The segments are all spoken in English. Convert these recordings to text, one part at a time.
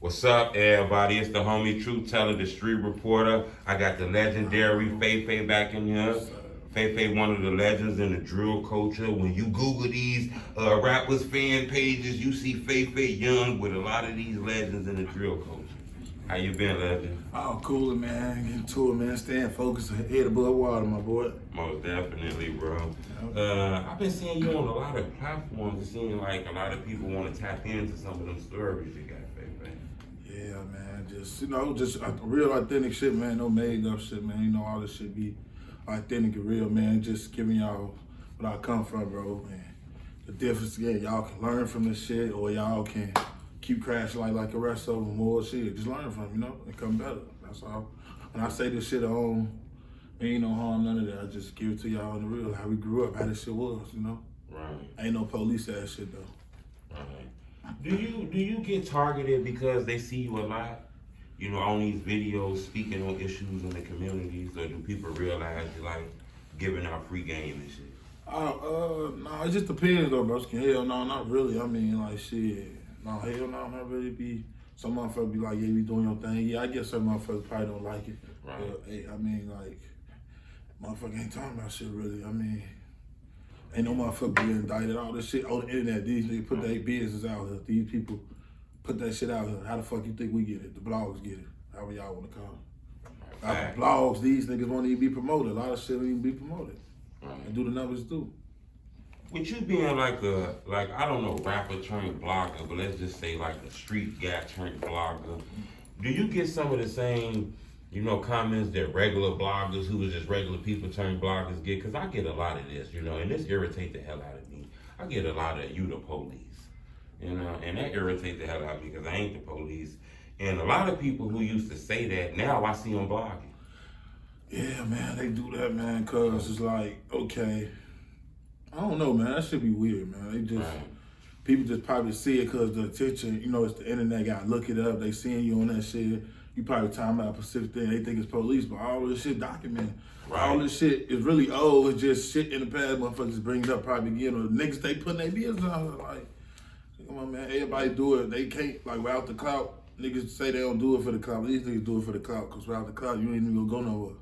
What's up, everybody? It's the homie Truth Teller, the street reporter. I got the legendary FayFay back in here. FayFay, one of the legends in the drill culture. When you Google these rappers' fan pages, you see FayFay young with a lot of these legends in the drill culture. How you been, legend? Oh, cooler, man. Getting to it, man. Staying focused, head above water, my boy. Most definitely, bro. I've been seeing you on a lot of platforms. It seems like a lot of people want to tap into some of them stories you got, FayFay. Yeah, man. Just real authentic shit, man. No made up shit, man. You know, all this shit be authentic and real, man. Just giving y'all where I come from, bro. And the difference, yeah, y'all can learn from this shit, or y'all can keep crashing like the rest of them, more shit. Just learn from, you know, and come better. That's all. When I say this shit ain't no harm, none of that. I just give it to y'all in the real, how we grew up, how this shit was, you know? Right. Ain't no police ass shit, though. Right. Do you get targeted because they see you a lot? You know, on these videos speaking on issues in the communities, or do people realize you like giving out free game and shit? No, it just depends though, bro. Hell no, not really. I mean, like, shit. No, hell no, not really be. Some motherfuckers be like, yeah, we doing your thing. Yeah, I guess some motherfuckers probably don't like it. Right. But, hey, I mean, like, motherfucker ain't talking about shit really. I mean, ain't no motherfucker being indicted. All this shit on the internet, these niggas put their business out here. These people put that shit out here. How the fuck you think we get it? The blogs get it. However y'all want to call it. Right. Blogs, these niggas won't even be promoted. A lot of shit won't even be promoted. Right. And do the numbers do. With you being like I don't know, rapper turned blogger, but let's just say like a street guy turned blogger, do you get some of the same, you know, comments that regular bloggers who is just regular people turned bloggers get? Because I get a lot of this, you know, and this irritates the hell out of me. I get a lot of you the police, you know, and that irritates the hell out of me because I ain't the police. And a lot of people who used to say that, now I see them blogging. Yeah, man, they do that, man, because it's like, okay, I don't know, man. That should be weird, man. They just, people just probably see it because the attention, you know, it's the internet, got to look it up. They seeing you on that shit. You probably talking about a specific thing. They think it's police, but all this shit documented. Right. All this shit is really old. It's just shit in the past. Motherfuckers bring it up probably again. Or the niggas, they putting their business on. Like, come on, man. Everybody do it. They can't, like, without the clout. Niggas say they don't do it for the clout. These niggas do it for the clout because without the clout, you ain't even gonna go nowhere.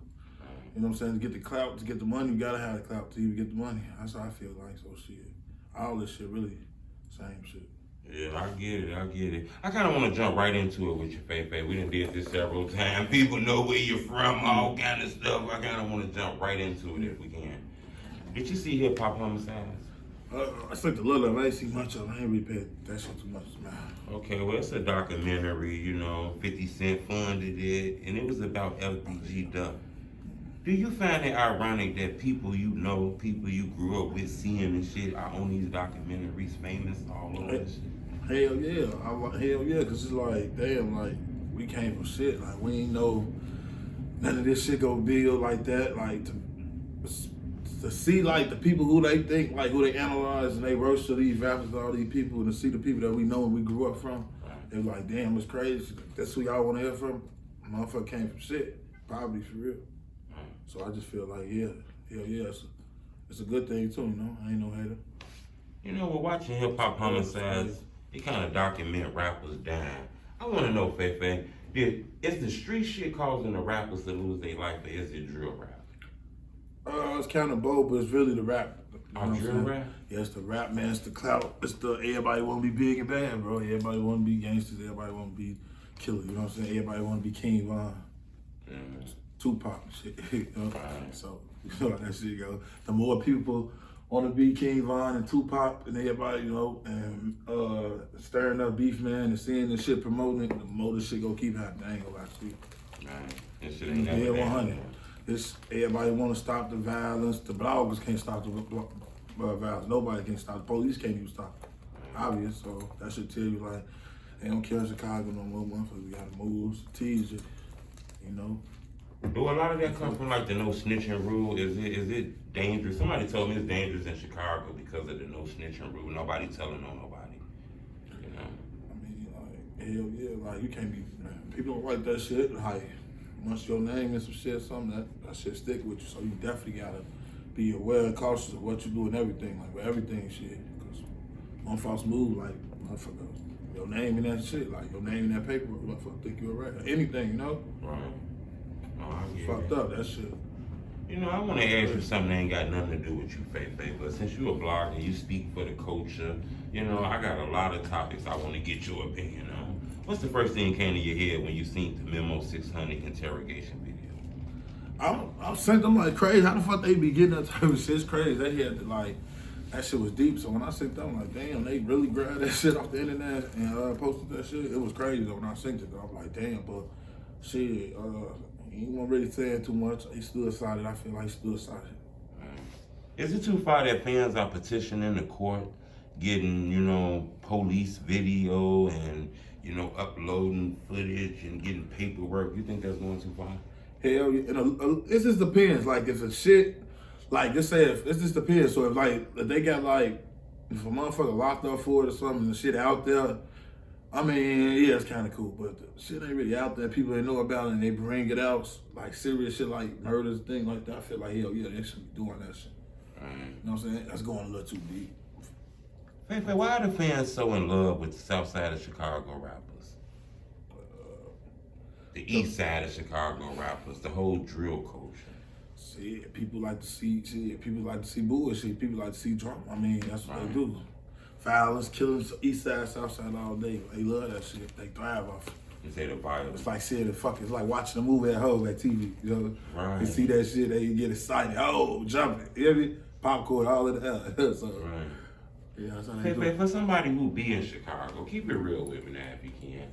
You know what I'm saying? To get the clout, to get the money, you gotta have the clout to even get the money. That's how I feel like. So shit, all this shit really same shit. Yeah, I get it. I kind of want to jump right into it with you, FayFay. We done did this several times. People know where you're from, all kind of stuff. I kind of want to jump right into it if we can. Did you see Hip Hop Homicides? I think the little I ain't seen much of it. I ain't really paid that shit too much, man. Okay, well, it's a documentary, you know, 50 Cent funded it, and it was about LBG Duck. Do you find it ironic that people you know, people you grew up with seeing and shit are on these documentaries, famous all over this shit? Hell yeah, cause it's like, damn, like, we came from shit, like, we ain't know none of this shit go build like that, like, to see, like, the people who they think, like, who they analyze and they roast to these rappers, all these people, and to see the people that we know and we grew up from, they was like, damn, it's crazy, that's who y'all wanna hear from? Motherfucker came from shit, probably for real. So I just feel like, yeah, it's a good thing too, you know? I ain't no hater. You know, we're watching Hip Hop Homicides. They kind of document rappers dying. I want to know, FayFay, is the street shit causing the rappers to lose their life, or is it drill rap? It's kind of both, but it's really the rap. Drill rap? Yeah, it's the rap, man. It's the clout. It's the everybody want to be big and bad, bro. Everybody want to be gangsters. Everybody want to be killers. You know what I'm saying? Everybody want to be KingVon. Tupac and shit, you know? So, you know how that shit go. The more people want to be KingVon and Tupac and everybody, you know, and stirring up beef, man, and seeing this shit promoting it, the more this shit gonna keep happening. I ain't gonna lie to you. Man, this shit ain't never 100. Everybody want to stop the violence. The bloggers can't stop the violence. Nobody can stop. The police can't even stop it. Obvious, so that should tell you, like, they don't care in Chicago no more, motherfuckers. We gotta move, tease it, you know. Do a lot of that come from like the no snitching rule? Is it dangerous? Somebody told me it's dangerous in Chicago because of the no snitching rule. Nobody telling on nobody. You know? I mean, like, hell yeah, like you can't be, people don't like that shit. Like, once your name and some shit, something that shit stick with you. So you definitely gotta be aware and cautious of what you do and everything. Like with everything shit. Cause one false move, like, motherfucker, your name in that shit, like your name in that paper, motherfucker think you a rat. Anything, you know? Right. No, I get Fucked it. up, that shit. You know, I want to ask you something that ain't got nothing to do with you, FayFay, but since you a blogger, you speak for the culture, you know, I got a lot of topics I want to get your opinion on. What's the first thing that came to your head when you seen the Memo 600 interrogation video? I'm sent them like crazy. How the fuck they be getting that type of shit? It's crazy. They had to like, that shit was deep. So when I sent them, like, damn, they really grabbed that shit off the internet and posted that shit. It was crazy though when I sent it. I'm like, damn, but shit, he wasn't really saying too much. He stood aside. I feel like he stood aside. Is it too far that fans are petitioning the court, getting, you know, police video and, you know, uploading footage and getting paperwork? You think that's going too far? Hell yeah. It just depends. Like, if a shit, like, just say if it just depends. So if they got like, if a motherfucker locked up for it or something, the shit out there, I mean, yeah, it's kind of cool, but the shit ain't really out there. People ain't know about it and they bring it out, like serious shit like murders, things like that. I feel like, hell yeah, they should be doing that shit. You know what I'm saying? That's going a little too deep. FayFay, why are the fans so in love with the South Side of Chicago rappers? The East Side of Chicago rappers, the whole drill culture. Shit, people like to see shit. People like to see bullshit. People like to see drama. I mean, that's what they do. Violence, killing, East Side, South Side all day. They love that shit. They thrive off it. You say the violence. It's like seeing it's like watching a movie at home at TV. You know, Right. You see that shit, they get excited. Oh, jumping, you hear me? Popcorn, all of that. So, Right. yeah, that's how they do. FayFay, for somebody who be in Chicago, keep it real with me now if you can.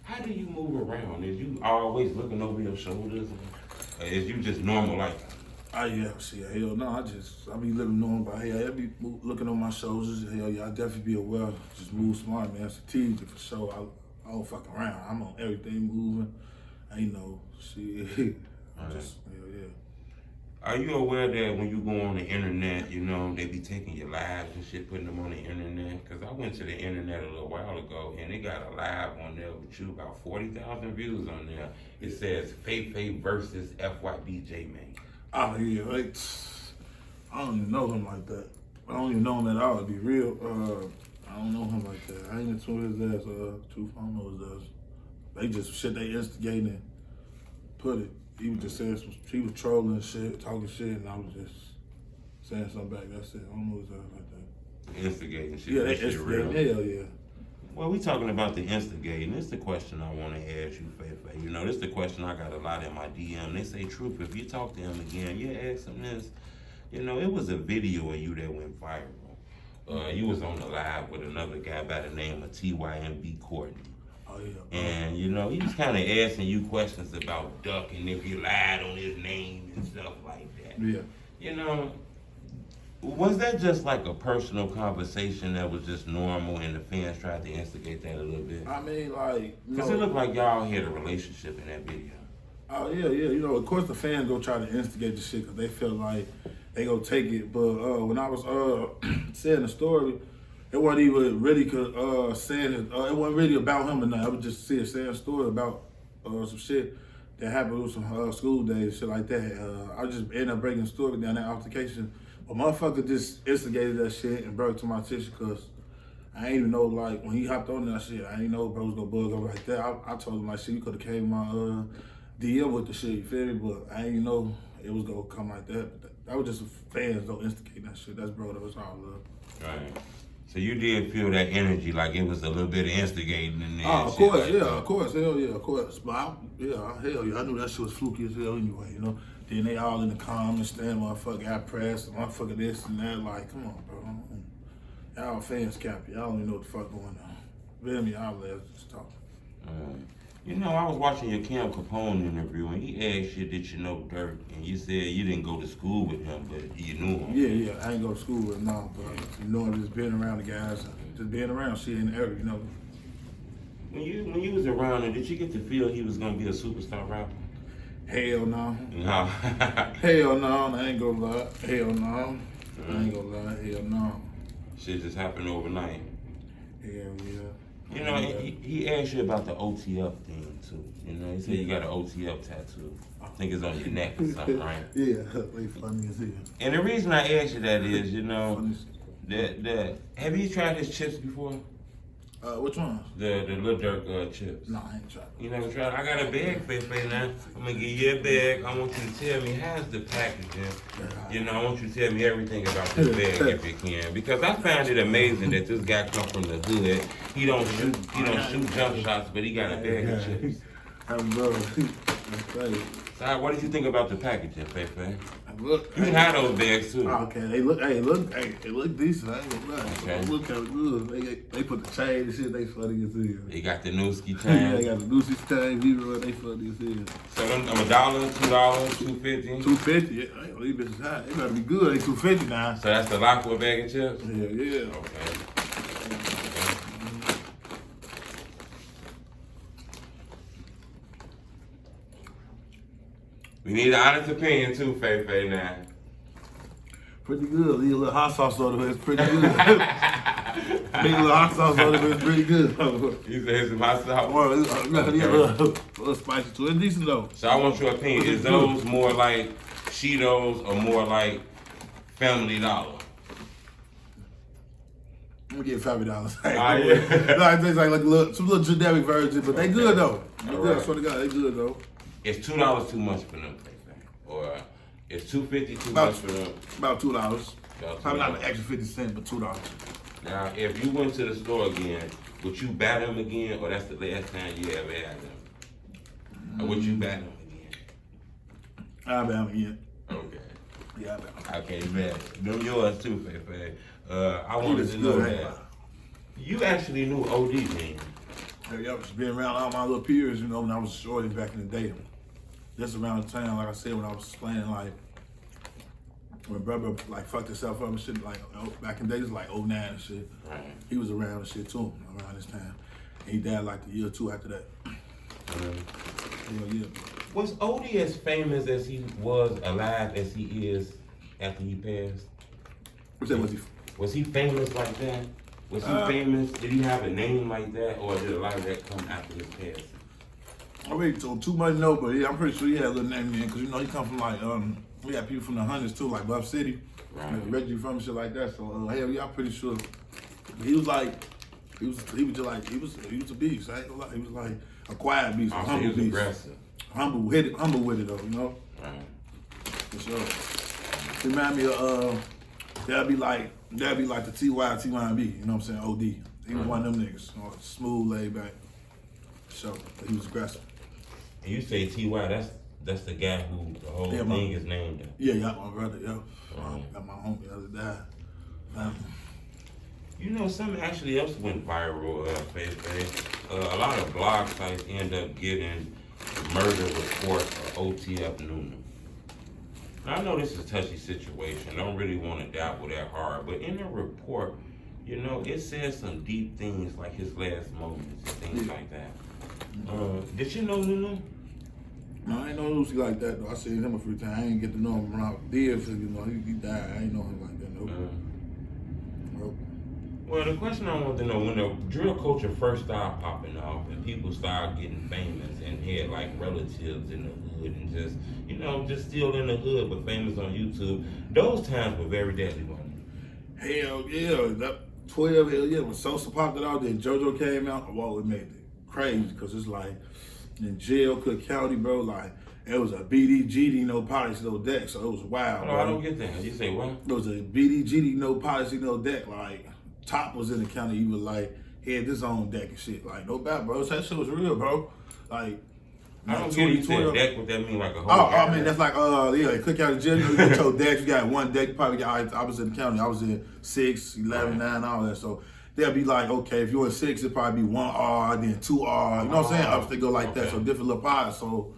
How do you move around? Is you always looking over your shoulders? Or is you just normal like that? Oh yeah, shit, hell no, I be living normal, but hey, I be looking on my shoulders. Hell yeah, I definitely be aware. Just move smart, man. Strategic for sure. I don't fuck around. I'm on everything moving. Ain't no shit. Just hell yeah. Are you aware that when you go on the internet, you know, they be taking your lives and shit, putting them on the internet? Because I went to the internet a little while ago, and they got a live on there with you, about 40,000 views on there. It says FayFay versus FYBJ man. Oh yeah, like I don't even know him like that. I don't even know him at all. To be real, I don't know him like that. I ain't into his ass. Truth, I don't know his ass. They just shit. They instigating, put it. He was just saying he was trolling shit, talking shit, and I was just saying something back. That's it. I don't know his ass like that. Instigating shit. Yeah, they shit real. instigating. Hell yeah. Well, we talking about the instigating. This is the question I want to ask you, FayFay. You know, this is the question I got a lot in my DM. They say, Truth, if you talk to him again, you ask him this. You know, it was a video of you that went viral. You was on the live with another guy by the name of TYMBCourtney. Oh yeah. And, you know, he was kind of asking you questions about Duck and if you lied on his name and stuff like that. Yeah. You know, was that just like a personal conversation that was just normal and the fans tried to instigate that a little bit? I mean, like, Because it looked like y'all had a relationship in that video. Oh yeah, yeah. You know, of course the fans go try to instigate the shit because they feel like they go take it. But when I was saying the story, it wasn't even really saying it. It wasn't really about him or nothing. I was just saying a story about some shit that happened with some school days, shit like that. I just ended up breaking the story down that altercation. But motherfucker just instigated that shit and brought it to my attention because I ain't even know, like, when he hopped on that shit, I ain't know bro was gonna bug over like that. I told him, like, shit, you could've came my DM with the shit, you feel me? But I ain't know it was gonna come like that. But that was just fans don't instigate that shit. That's bro, that was all love. Right. So you did feel that energy, like it was a little bit of instigating in there. Oh, of course, like yeah, of course, hell yeah, of course. But hell yeah, I knew that shit was fluky as hell anyway, you know? Then they all in the comments, stand motherfucker got pressed, motherfucker this and that. Like, come on, bro. Y'all fans cap, y'all don't even know what the fuck going on. Feel me? Y'all just talk. You know, I was watching your Cam Capone interview, and he asked you, did you know Durk? And you said you didn't go to school with him, but you knew him. Yeah, I ain't go to school with him, no, but you know, I'm just being around the guys, just being around shit in the area, you know. When you was around him, did you get to feel he was gonna be a superstar rapper? Hell no. No. Hell no, I ain't gonna lie. Hell no. I ain't gonna lie. Hell no. Shit just happened overnight. Hell yeah. You know, he asked you about the OTF thing too. You know, he said you got an OTF tattoo. I think it's on your neck or something, right? Yeah, they funny as hell. And the reason I asked you that is, you know, have you tried his chips before? Which ones? The LilDurk chips. No, I ain't tried. You never tried? I got a bag, FayFay, now. I'm gonna give you a bag. I want you to tell me how's the packaging. You know, I want you to tell me everything about this bag if you can, because I find it amazing that this guy come from the hood. He don't shoot jump shots, but he got a bag of chips. That's crazy. So, what did you think about the packaging, FayFay? Look, You had those bags too. Okay, they look decent. I ain't gonna lie. Okay. They look kind of good. They put the chain and shit. They funny as hell. They got the Nooski Yeah, chain. they got the Lucy chain. They funny as hell. So them $1, $2, $2.50. $2.50. Yeah, these bitches high. They better be good. They $2.50 now. So that's the lock for a bag of chips. Yeah. Okay. We need an honest opinion too, FayFay, now. Pretty good. Leave a little hot sauce on it. It's pretty good. Leave a little hot sauce on it. It's pretty good. You said some hot sauce. Well, a little spicy too. It's decent though. So I want your opinion. Is those more like Cheetos or more like Family Dollar? I'm gonna get $50. Ah, yeah. Like, they like some little generic version, but they good though. They All good. I right. swear to God, they good though. Is $2 too much for them, FayFay? Or is $2.50 too much for them? About $2. About Probably not $2. an extra 50 cents, but $2. Now, if you went to the store again, would you bat them again, or that's the last time you ever had them? Or would you bat them again? I'll bet them again. Okay. Yeah, I'll bet them. Okay, man. Them yours too, FayFay. I wanted to know that. You actually knew Odee then. Yeah, I've just been around all my little peers, you know, when I was shorty back in the day. Just around the time, like I said, when I was playing, like, when brother, like, fucked himself up and shit, like, back in the days, like, 09 and shit. Right. He was around and shit, too, around this time. And he died, like, the year or two after that. Yeah. Was Odee as famous as he was alive as he is after he passed? What's that, was he? Was he famous like that? Was he famous? Did he have a name like that, or did a lot of that come after his passing? I really told too much, no, but yeah, I'm pretty sure he had a little name in, because, you know, he come from, like, we had people from the hundreds, too, like Buff City. Right. Like Reggie from shit like that, so, hell yeah, I'm pretty sure. He was like, he was a beast, I ain't gonna lie. He was like a quiet beast, a humble he was beast. aggressive. Humble with it, though, you know? Right. For sure. Remind me of, that'd be like the TYMB, you know what I'm saying, Odee. He was one of them niggas, you know, smooth, laid back. So, but he was aggressive. And you say TY, that's the guy who the whole thing is named after. Yeah, got my brother, yeah. Right. Got my homie the other day. You know, something actually else went viral, FayFay. A lot of blog sites end up getting murder report of OTF Noonan. Now, I know this is a touchy situation. I don't really want to dabble that hard, but in the report, you know, it says some deep things like his last moments and things like that. Did you know Noonan? No, I ain't know Lucy like that though. I seen him a few times. I ain't get to know him when I was there, so you know, he died. I ain't know him like that, no. Nope. Well, the question I want to know, when the drill culture first started popping off and people started getting famous and had like relatives in the hood and just, you know, just still in the hood but famous on YouTube, those times were very deadly, wasn't it? Hell yeah, that 12, hell yeah. When Sosa popped it out, then JoJo came out, whoa, it made it crazy, because it's like, in jail, Cook County, bro, like, it was a BDGD, no policy, no deck, so it was wild, bro. I don't get that. You say what? It was a BDGD, no policy, no deck, like, Top was in the county, he was like, he had his own deck and shit, like, no bad, bro, that shit was real, bro, like, I don't get it. You said deck, what that mean, like a whole I mean, that's like, yeah, Cook County jail, you get your decks, you got one deck, you probably got, I was in the county, I was in 6, 11, 9, all that, so they'll be like, okay, if you're in 6, it'll probably be 1R, then 2R, you know what I'm saying? Ups, they go like that, so different little pods, so,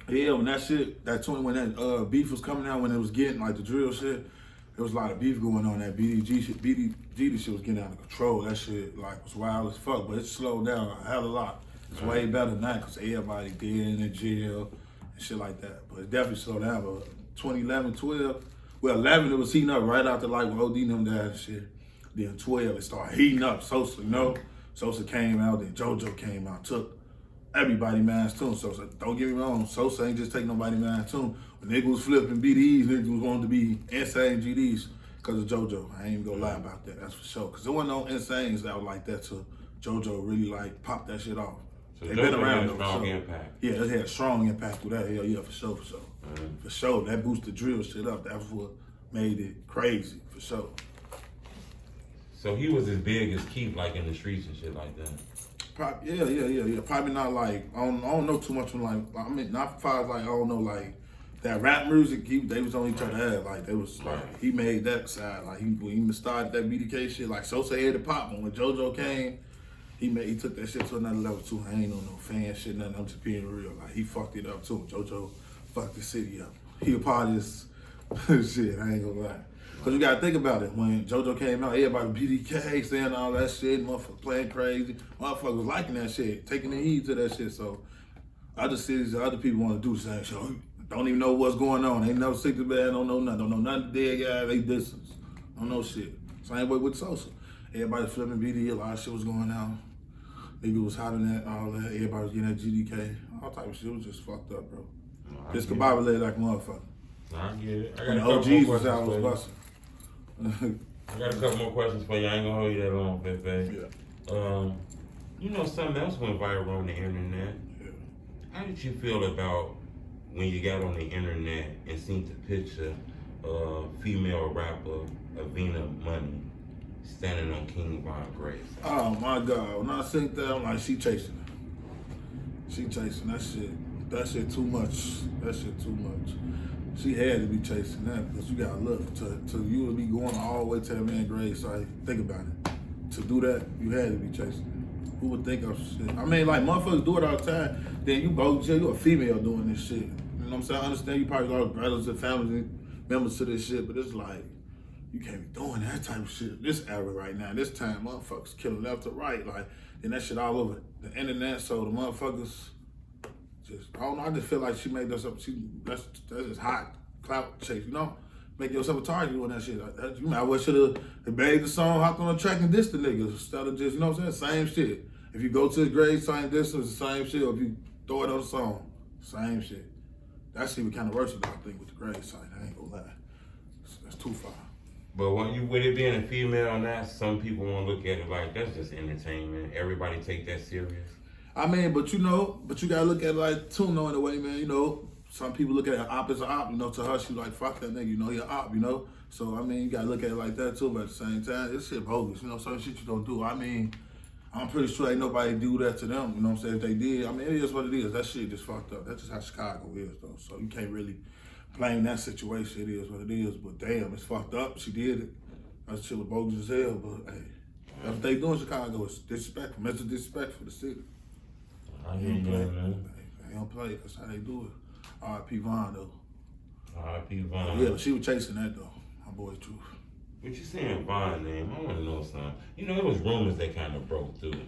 yeah, when that shit, when that beef was coming out, when it was getting, like, the drill shit, there was a lot of beef going on, that BDG shit was getting out of control, that shit, like, was wild as fuck, but it slowed down a hell of a lot. It's way better now because everybody dead in the jail and shit like that. But it definitely slowed down. But 2011, 12, well, 11, it was heating up right after like when Odee them died and shit. Then 12, it started heating up. Sosa, you know? Sosa came out, then JoJo came out, took everybody man's tune. Sosa, don't get me wrong, Sosa ain't just take nobody man's tune. When niggas was flipping BDs, niggas was wanting to be insane GDs. Because of JoJo. I ain't even gonna lie about that. That's for sure. Because there wasn't no Insanes that was like that till JoJo really like popped that shit off. So they been around had a strong impact. Yeah, it had a strong impact with that. Hell yeah, for sure, for sure. For sure, that boosted drill shit up. That's what made it crazy, for sure. So he was as big as Keith, like in the streets and shit like that. Yeah. Probably not like I don't know too much from like I mean not far as like I don't know like that rap music. They was on each other head like they was like he made that side like he started that BDK shit like Sosa had to pop when JoJo came. He took that shit to another level too. I ain't on no fan shit, nothing. I'm just being real. Like he fucked it up too. JoJo fucked the city up. He a part of this shit. I ain't gonna lie. Cause you gotta think about it. When JoJo came out, everybody BDK saying all that shit, motherfuckers playing crazy, motherfuckers was liking that shit, taking the heed to that shit. So other cities, other people want to do the same shit. Don't even know what's going on. Ain't never sick to bed. Don't know nothing. Don't know nothing. Dead guy. They distance. Don't know shit. Same way with Sosa. Everybody flipping BD. A lot of shit was going on. Nigga was hot in that, all that. Everybody was getting that GDK. All type of shit. It was just fucked up, bro. This kabobble like a motherfucker. I get it. I got when a the couple OGs more was out, questions was for busting. you. I got a couple more questions for you. I ain't gonna hold you that long, FeFe. Yeah. You know, something else went viral on the internet. Yeah. How did you feel about when you got on the internet and seen the picture of female rapper Aveena Money standing on KingVon grave? Oh my God! When I seen that, I'm like, she chasing it. She chasing that shit. That shit too much. That shit too much. She had to be chasing that because you gotta look to you to be going all the way to that man's grave. So think about it. To do that, you had to be chasing it. Who would think of shit? I mean, like motherfuckers do it all the time. Then you both, you a female doing this shit. You know what I'm saying? I understand you probably got brothers and family members to this shit, but it's like you can't be doing that type of shit. This era right now, this time, motherfuckers killing left to right. Like, and that shit all over the internet. So the motherfuckers. I don't know. I just feel like she made us up. That's just hot clout chase, you know. Make yourself a target doing that shit. You might well should have begged the song, hopped on the track and dissed the niggas instead of just, you know what I'm saying? Same shit. If you go to his grave, same distance, the same shit. Or if you throw it on the song, same shit. That shit was kind of worse than I think with the grave site. I ain't gonna lie. That's too far. But when you with it being a female and that, some people want to look at it like that's just entertainment. Everybody take that serious. I mean, but you gotta look at it like too, knowing the way, man, you know, some people look at an op as an op, you know, to her, she like, fuck that nigga, you know, he an op, you know? So, I mean, you gotta look at it like that too, but at the same time, this shit bogus, you know, certain shit you don't do. I mean, I'm pretty sure ain't nobody do that to them, you know what I'm saying? If they did, I mean, it is what it is. That shit just fucked up. That's just how Chicago is, though. So you can't really blame that situation. It is what it is, but damn, it's fucked up. She did it. That shit was bogus as hell, but hey, that's what they do in Chicago. It's disrespectful. It's disrespect for the city. I hear you, man. They don't play. That's how they do it. R.I.P. Von, though. R.I.P. Von. Yeah, she was chasing that, though. My boy's truth. What you saying Von name? I want to know something. You know, there was rumors that kind of broke through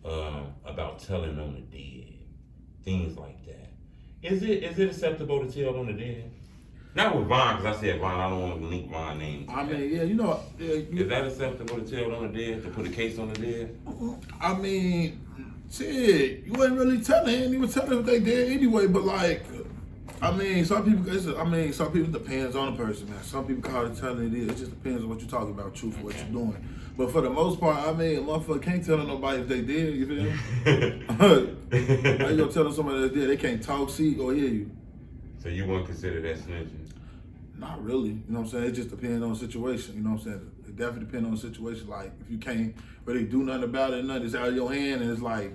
about telling on the dead. Things like that. Is it acceptable to tell on the dead? Not with Von, because I said Von, I don't want to link Von name. I mean, yeah, you know. Yeah, is that acceptable to tell on the dead, to put a case on the dead? I mean, shit, you ain't really telling. You ain't even telling what they did anyway, but like, some people depends on the person, man. Some people call it telling it is. It just depends on what you're talking about, truth, what you're doing. But for the most part, I mean, a motherfucker can't tell nobody if they did, you feel me? How you gonna tell somebody that did? They can't talk, see, or hear you. So you wouldn't consider that snitching? Not really, you know what I'm saying? It just depends on the situation, you know what I'm saying? It definitely depends on the situation. Like, if you can't really do nothing about it, nothing is out of your hand, and it's like,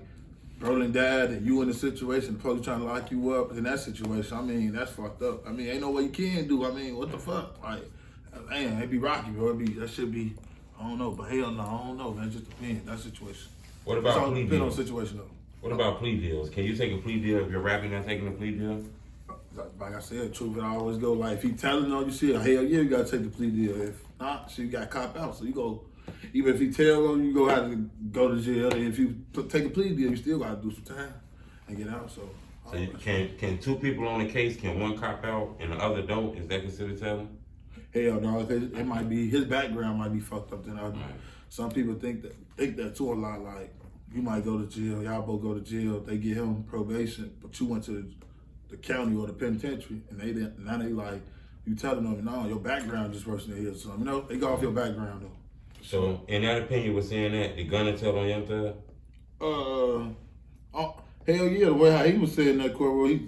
Brolin died, and you in the situation, the police trying to lock you up in that situation, I mean, that's fucked up. I mean, ain't no way you can do, I mean, what the fuck? Like, man, it be rocky, bro. That should be, I don't know, but hell no, I don't know, man. It just depends, that situation. What about plea depends deals? on the situation, though. What about plea deals? Can you take a plea deal if you're rapping and taking a plea deal? Like I said, truth, I always go, like, if he telling on you shit, hell yeah, you gotta take the plea deal. If not, shit, you gotta cop out. So you go, even if he tell on you, go have to go to jail. And if you take a plea deal, you still gotta do some time and get out. So you can two people on a case, can one cop out and the other don't? Is that considered telling? Hell no, it might be, his background might be fucked up than others. Right. Some people think that too a lot, like, you might go to jail, y'all both go to jail, they get him probation, but you went to the county or the penitentiary, and now they like, you telling them, no, your background just worse than his. So, you know, they go off your background though. So, in that opinion, was saying that the gun and tell on Young Thug? Hell yeah, the way how he was saying that court, well,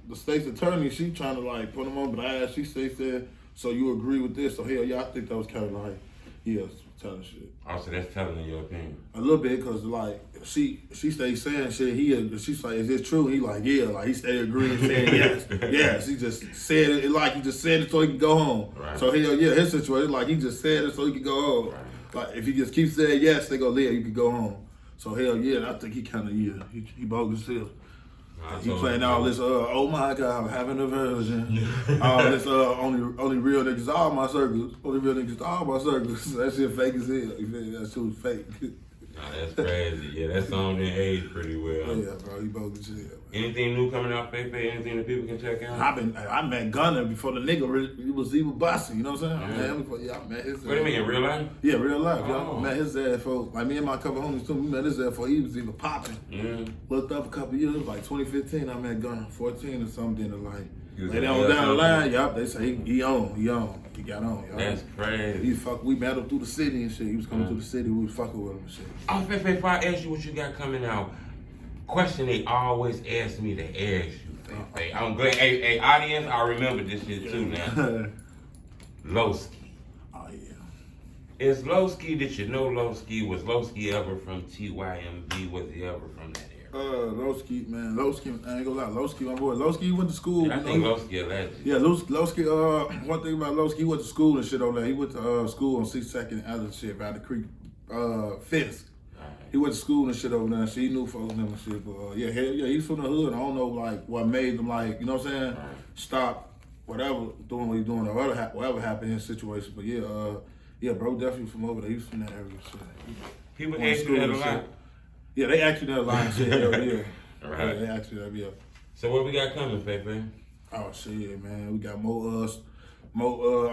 the state's attorney, she trying to like put him on blast. She said, so you agree with this? So hell yeah, I think that was kind of like, yeah, telling shit. Oh, so that's telling in your opinion? A little bit, cause like she stayed saying shit. She's like, is this true? He like, yeah, like he stayed agreeing, saying yes, yes. He just said it like he just said it so he could go home. Right. So hell yeah, his situation like he just said it so he could go home. Right. Like if he just keeps saying yes, they go live. You could go home. So hell yeah, I think he kind of he bogus still. He playing all this oh my God, I'm having a version. All this only real niggas all my circles. Only real niggas all my circles. That shit fake as hell. You feel me? That shit was fake. Nah, that's crazy. Yeah, that song didn't age pretty well. Yeah, bro, he bogus as hell. Man. Anything new coming out, FayFay? Anything that people can check out? I met Gunner before the nigga he was even busting. You know what I'm saying? Yeah. I met his ass. What do you mean, in real life? Yeah, real life. Oh. I met his ass for like me and my couple homies too. We met his ass for he was even popping. Looked up a couple years, like 2015. I met Gunner, 14 or something. And like later on down the line, yup, they say he on. He got on. Y'all. That's crazy. We met him through the city and shit. He was coming through the city. We was fucking with him and shit. Oh, FayFay, if I ask you what you got coming out, question they always ask me to ask you, FayFay. I'm glad. Hey, audience, I remember this shit too now. Lowski. Oh yeah. Is Lowski? Did you know Lowski? Was Lowski ever from TYMB? Was he ever from that area? Lowski, man. Lowski, I ain't gonna lie. Lowski, my boy. Lowski went to school. Yeah, I think Lowski a legend. Yeah, Lowski, one thing about Lowski, he went to school and shit over there. He went to school on 6th and other shit, by the creek, Fisk. He went to school and shit over there. So he knew folks and shit. But yeah, hell yeah, he's from the hood. I don't know like what made him like, you know what I'm saying? Stop whatever doing what he's doing or whatever happened in his situation. But yeah, bro, definitely from over there. He was from that area. Shit. People ask you that a lot. Yeah, they ask you that a lot and shit. Yeah. Right. Yeah, they ask you that, yeah. So what we got coming, FayFay? Oh shit, man, we got more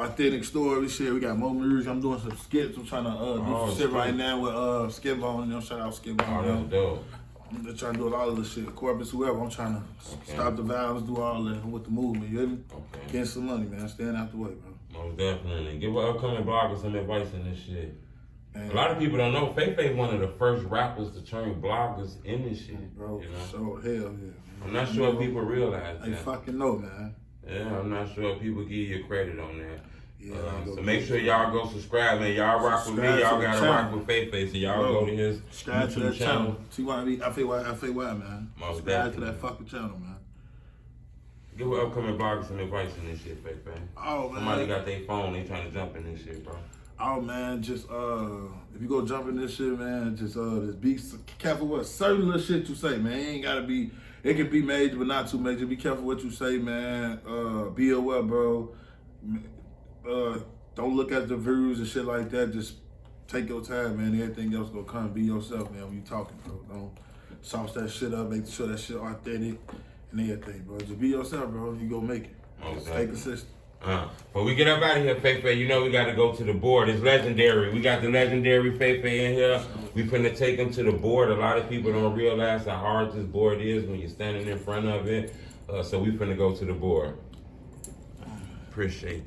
authentic stories. Shit, we got more music. I'm doing some skits. I'm trying to do some shit right now with KingVon. You know, shout out KingVon. Oh, that's dope. I'm just trying to do a lot of this shit. Corpus, whoever. I'm trying to stop the violence, do all that with the movement. You hear me? Okay. Getting some money, man. Staying out the way, bro. Most definitely. Give our upcoming bloggers some advice in this shit. Man. A lot of people don't know FayFay one of the first rappers to turn bloggers in this shit. Bro, you know? so hell yeah. Man. I'm not sure if people realize that. They fucking know, man. Yeah, I'm not sure if people give you credit on that. Yeah, so make sure y'all go subscribe, man. Y'all rock with me. Y'all gotta rock with FayFay. So y'all go to his subscribe to that channel. TYMB FayFay, man. Most subscribe to that fucking channel, man. Give our upcoming bloggers some advice in this shit, FayFay. Oh man. Somebody got their phone. They trying to jump in this shit, bro. Oh man, just if you go jump in this shit, man, just be careful what certain little shit you say, man. It ain't gotta be. It can be major, but not too major. Be careful what you say, man. Be aware, bro. Don't look at the views and shit like that. Just take your time, man. Everything else gonna come. Be yourself, man. When you talking, bro. Don't sauce that shit up. Make sure that shit authentic and everything, bro. Just be yourself, bro. You gonna make it. Stay consistent. But we get up out of here, FayFay. You know we got to go to the board. It's legendary. We got the legendary FayFay in here. We finna take him to the board. A lot of people don't realize how hard this board is when you're standing in front of it. So we finna go to the board. Appreciate that.